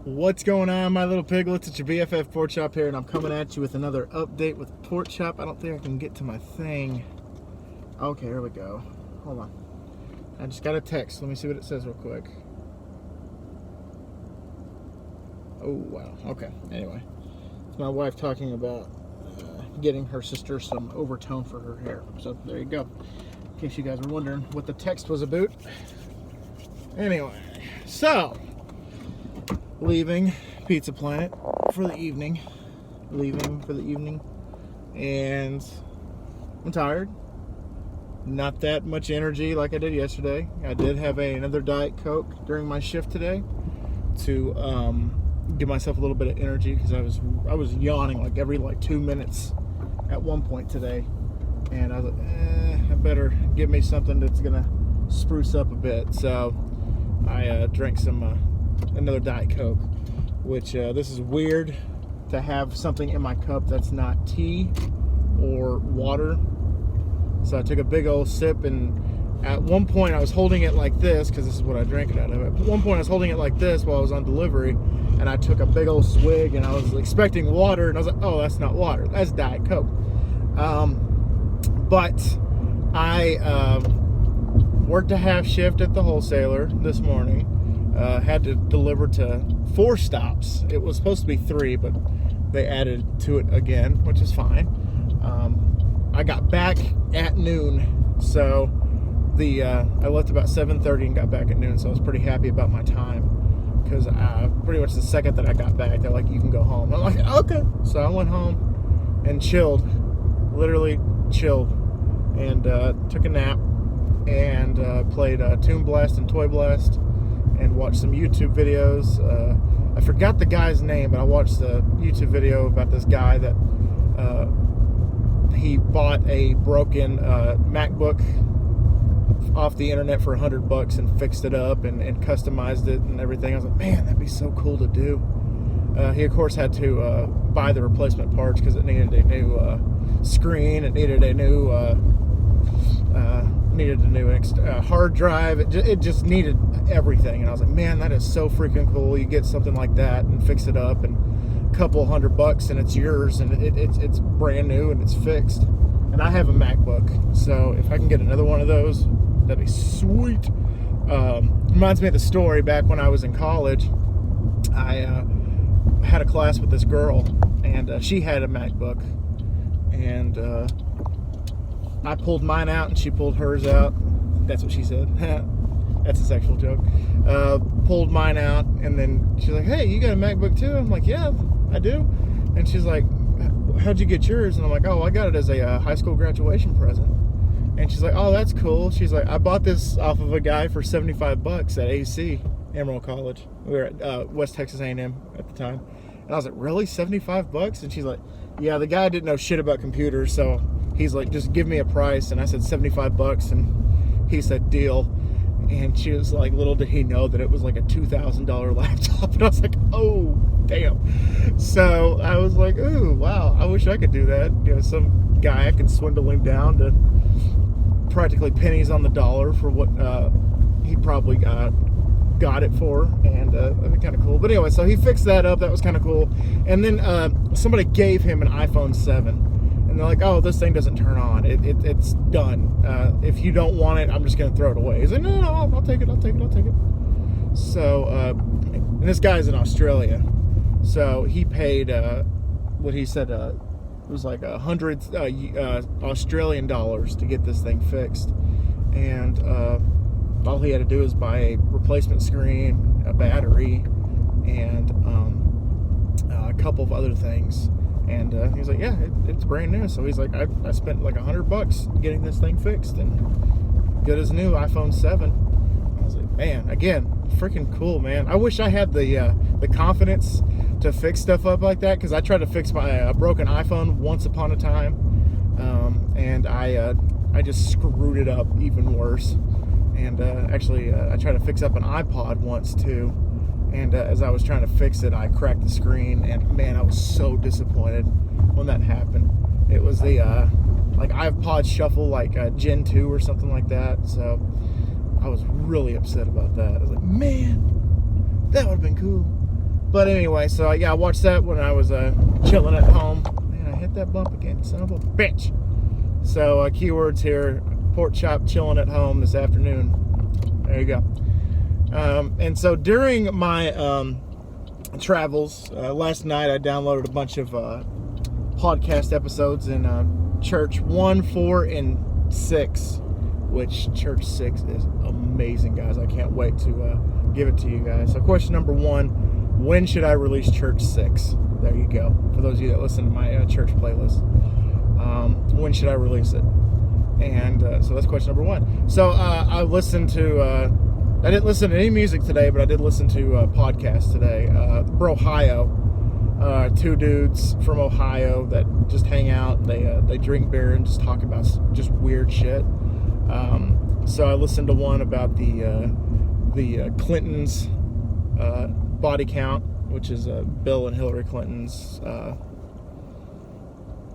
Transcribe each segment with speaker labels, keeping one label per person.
Speaker 1: What's going on, my little piglets? It's your BFF Pork Chop here, and I'm coming at you with another update with Pork Chop. I don't think I can get to my thing. Okay, here we go. Hold on. I just got a text. Let me see what it says real quick. Oh, wow. Okay, anyway. It's my wife talking about getting her sister some overtone for her hair. So, there you go. In case you guys were wondering what the text was about. Anyway, so... leaving Pizza Planet for the evening. And I'm tired. Not that much energy like I did yesterday. I did have another Diet Coke during my shift today to give myself a little bit of energy because I was yawning like every 2 minutes at one point today. And I was like, I better give me something that's gonna spruce up a bit. So I drank another Diet Coke, which this is weird to have something in my cup that's not tea or water. So I took a big old sip, and at one point I was holding it like this because this is what I drank it out of. At one point I was holding it like this while I was on delivery, and I took a big old swig, and I was expecting water, and I was like, oh, that's not water, that's Diet Coke. But I worked a half shift at the wholesaler this morning. Had to deliver to 4 stops. It was supposed to be 3, but they added to it again, which is fine. I got back at noon, so I left about 7:30 and got back at noon, so I was pretty happy about my time because pretty much the second that I got back, they're like, you can go home. I'm like, okay. So I went home and chilled, literally chilled, and took a nap and played Toon Blast and Toy Blast and watched some YouTube videos. I forgot the guy's name, but I watched the YouTube video about this guy that he bought a broken MacBook off the internet for $100 and fixed it up and customized it and everything. I was like, man, that'd be so cool to do. He of course had to buy the replacement parts because it needed a new screen, it needed a new hard drive. It just needed everything, and I was like, man, that is so freaking cool. You get something like that and fix it up, and a couple $100 and it's yours, and it's brand new and it's fixed. And I have a MacBook, so if I can get another one of those, that'd be sweet. Reminds me of the story back when I was in college. I had a class with this girl, and she had a MacBook, and I pulled mine out and she pulled hers out. That's what she said. That's a sexual joke. Pulled mine out, and then she's like, hey, you got a MacBook too? I'm like, yeah, I do. And she's like, how'd you get yours? And I'm like, oh, I got it as a high school graduation present. And she's like, oh, that's cool. She's like, I bought this off of a guy for $75 at AC, Emerald College. We were at West Texas A&M at the time. And I was like, really, $75? And she's like, yeah, the guy didn't know shit about computers, so he's like, just give me a price. And I said $75, and he said deal. And she was like, little did he know that it was like a $2,000 laptop. And I was like, oh, damn. So I was like, ooh, wow, I wish I could do that. You know, some guy, I can swindle him down to practically pennies on the dollar for what he probably got it for. And that'd be kind of cool. But anyway, so he fixed that up. That was kind of cool. And then somebody gave him an iPhone 7. And they're like, oh, this thing doesn't turn on. It's done. If you don't want it, I'm just going to throw it away. He's like, no, I'll take it. So, and this guy's in Australia. So he paid, what he said, it was like $100 Australian dollars to get this thing fixed. And all he had to do was buy a replacement screen, a battery, and a couple of other things. And he's like, yeah, it's brand new. So he's like, I spent like $100 getting this thing fixed, and good as new, iPhone 7. I was like, man, again, freaking cool, man. I wish I had the confidence to fix stuff up like that, because I tried to fix my broken iPhone once upon a time, and I just screwed it up even worse. And actually, I tried to fix up an iPod once too. And as I was trying to fix it, I cracked the screen, and man, I was so disappointed when that happened. It was the iPod Shuffle, Gen 2 or something like that. So I was really upset about that. I was like, man, that would have been cool. But anyway, so I watched that when I was chilling at home. Man, I hit that bump again, son of a bitch. So keywords here: pork chop, chilling at home this afternoon. There you go. And so during my travels last night, I downloaded a bunch of podcast episodes in Church 1, 4, and 6, which Church 6 is amazing, guys. I can't wait to give it to you guys. So question number 1, when should I release Church 6? There you go. For those of you that listen to my church playlist, when should I release it? And so that's question number 1. So I listened to I didn't listen to any music today, but I did listen to a podcast today. Brohio, 2 dudes from Ohio that just hang out. They drink beer and just talk about just weird shit. So I listened to one about the Clintons' body count, which is Bill and Hillary Clinton's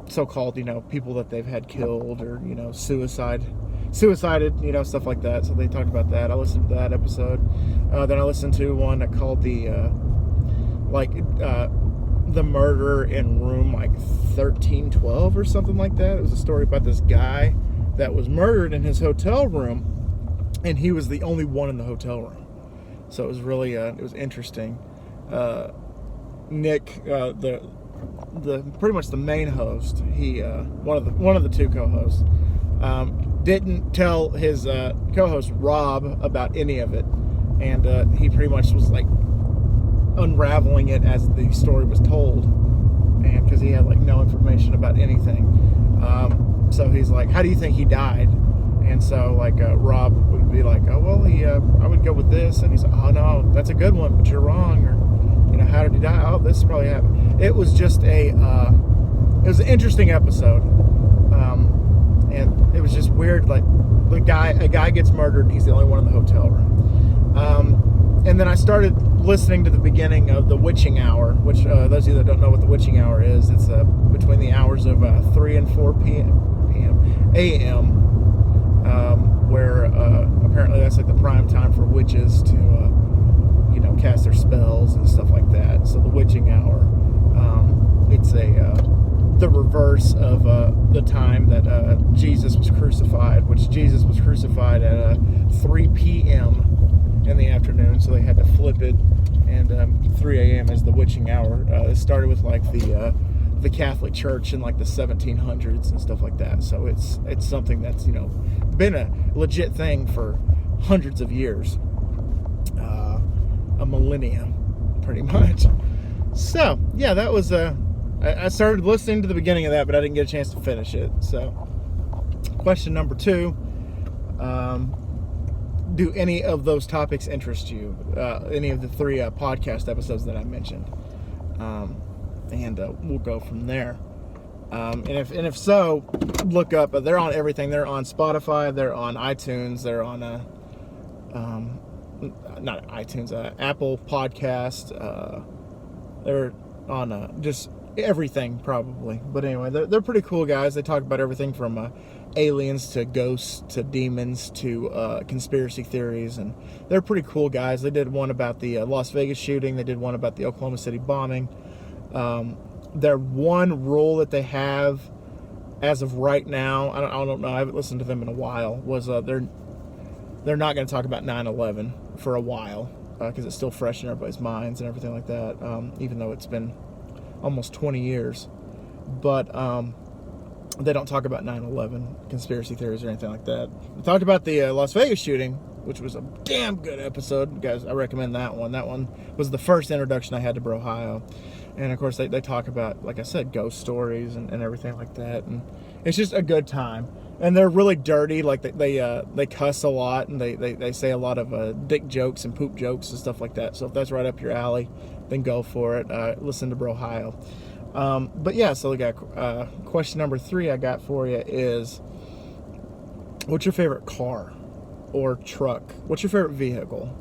Speaker 1: so-called, people that they've had killed or suicided, stuff like that. So they talked about that. I listened to that episode. Then I listened to one called the murder in room 1312 or something like that. It was a story about this guy that was murdered in his hotel room, and he was the only one in the hotel room. So it was really it was interesting. Nick, the pretty much the main host, he one of the 2 co-hosts, didn't tell his co-host Rob about any of it, and he pretty much was like unraveling it as the story was told, and because he had no information about anything. So he's like, how do you think he died? And so Rob would be like, oh well, I would go with this, and he's like, oh no, that's a good one, but you're wrong. Or how did he die? Oh, this probably happened. It was just it was an interesting episode, and it was just weird. Like a guy gets murdered, and he's the only one in the hotel room. And then I started listening to the beginning of the witching hour, which those of you that don't know what the witching hour is, it's between the hours of 3 and 4 a.m. Where apparently that's the prime time for witches to cast their spells and stuff like that. So the witching hour, it's the reverse of the time that Jesus was crucified, which Jesus was crucified at 3 p.m. in the afternoon, so they had to flip it, and 3 a.m. is the witching hour. It started with the Catholic Church in the 1700s and stuff like that. So it's something that's been a legit thing for hundreds of years, a millennia, pretty much. So yeah, that was I started listening to the beginning of that, but I didn't get a chance to finish it. So question number 2. Do any of those topics interest you? Any of the 3 podcast episodes that I mentioned? And we'll go from there. And if so, look up. They're on everything. They're on Spotify. They're on iTunes. They're on not iTunes. Apple Podcast. They're on just everything probably. But anyway, they're pretty cool guys. They talk about everything from aliens to ghosts to demons to conspiracy theories, and they're pretty cool guys. They did one about the Las Vegas shooting. They did one about the Oklahoma City bombing. Their one rule that they have as of right now, I don't know, I haven't listened to them in a while, was they're not going to talk about 9/11 for a while, because it's still fresh in everybody's minds and everything like that, even though it's been almost 20 years. But they don't talk about 9/11 conspiracy theories or anything like that. They talked about the Las Vegas shooting, which was a damn good episode, guys. I recommend that one. That one was the first introduction I had to Brohio. And of course they talk about, like I said, ghost stories and everything like that, and it's just a good time. And they're really dirty, they cuss a lot, and they say a lot of dick jokes and poop jokes and stuff like that. So if that's right up your alley, then go for it. Listen to Brohio. But yeah, so we got question number 3 I got for you is, what's your favorite car or truck? What's your favorite vehicle?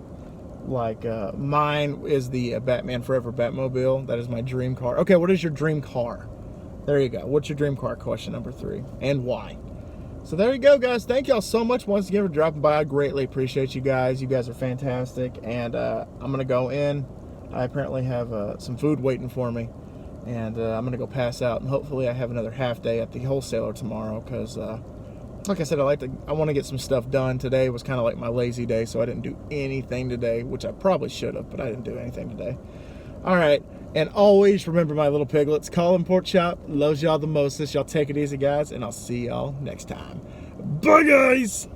Speaker 1: Mine is the Batman Forever Batmobile. That is my dream car. Okay, what is your dream car? There you go. What's your dream car? Question number 3. And why? So there you go, guys. Thank y'all so much once again for dropping by. I greatly appreciate you guys. You guys are fantastic. And I'm going to go in. I apparently have some food waiting for me, and I'm gonna go pass out, and hopefully I have another half day at the wholesaler tomorrow, because like I said, I want to get some stuff done. Today was kind of like my lazy day, so I didn't do anything today, which I probably should have, but I didn't do anything today. All right, and always remember, my little piglets, Colin Pork Chop loves y'all the mostest. Y'all take it easy, guys, and I'll see y'all next time. Bye, guys!